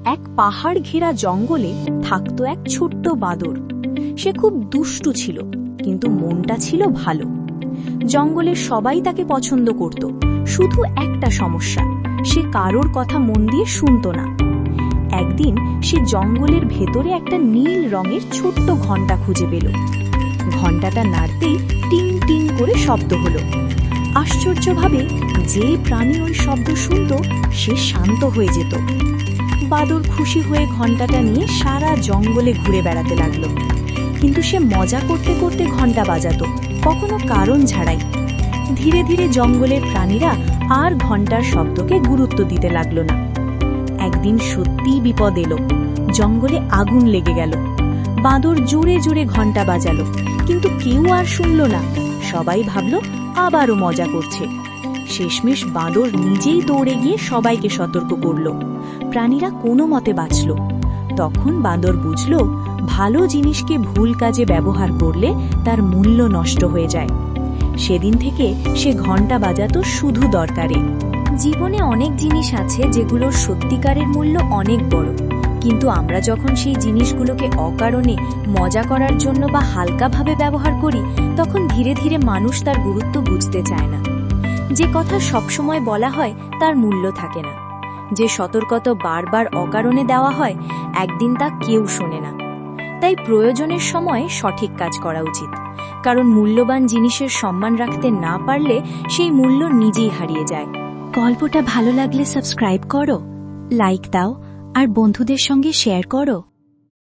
এক পাহাড় ঘেরা জঙ্গলে থাকতো এক ছোট্ট বাদর। সে খুব দুষ্টু ছিল, কিন্তু মনটা ছিল ভালো। জঙ্গলের সবাই তাকে পছন্দ করত, শুধু একটা সমস্যা, সে কারোর কথা মন দিয়ে শুনত না। একদিন সে জঙ্গলের ভেতরে একটা নীল রঙের ছোট্ট ঘণ্টা খুঁজে পেল। ঘণ্টাটা নাড়তেই টিং টিং করে শব্দ হলো। আশ্চর্যভাবে যে প্রাণী ওই শব্দ শুনত সে শান্ত হয়ে যেত। বাদর খুশি হয়ে ঘণ্টাটা নিয়ে সারা জঙ্গলে ঘুরে বেড়াতে লাগলো, কিন্তু সে মজা করতে করতে ঘণ্টা বাজাতো, কখনো কারণ ছাড়াই। ধীরে ধীরে জঙ্গলের প্রাণীরা আর ঘণ্টার শব্দকে গুরুত্ব দিতে লাগলো না। একদিন সত্যিই বিপদ এলো, জঙ্গলে আগুন লেগে গেল। বাদর জোরে জোরে ঘণ্টা বাজালো, কিন্তু কেউ আর শুনল না। সবাই ভাবল আবারও মজা করছে। শেষমেশ বাদর নিজেই দৌড়ে গিয়ে সবাইকে সতর্ক করল। প্রাণীরা কোনো মতে বাঁচল। তখন বাদর বুঝল, ভালো জিনিসকে ভুল কাজে ব্যবহার করলে তার মূল্য নষ্ট হয়ে যায়। সেদিন থেকে সে ঘণ্টা বাজাতো শুধু দরকারে। জীবনে অনেক জিনিস আছে যেগুলোর সত্যিকারের মূল্য অনেক বড়, কিন্তু আমরা যখন সেই জিনিসগুলোকে অকারণে মজা করার জন্য বা হালকাভাবে ব্যবহার করি, তখন ধীরে ধীরে মানুষ তার গুরুত্ব বুঝতে চায় না। যে কথা সবসময় বলা হয় তার মূল্য থাকে না। যে সতর্কতা বারবার অকারণে দেওয়া হয়, একদিন তা কেউ শোনে না। তাই প্রয়োজনের সময় সঠিক কাজ করা উচিত, কারণ মূল্যবান জিনিসের সম্মান রাখতে না পারলে সেই মূল্য নিজেই হারিয়ে যায়। গল্পটা ভালো লাগলে সাবস্ক্রাইব করো, লাইক দাও আর বন্ধুদের সঙ্গে শেয়ার করো।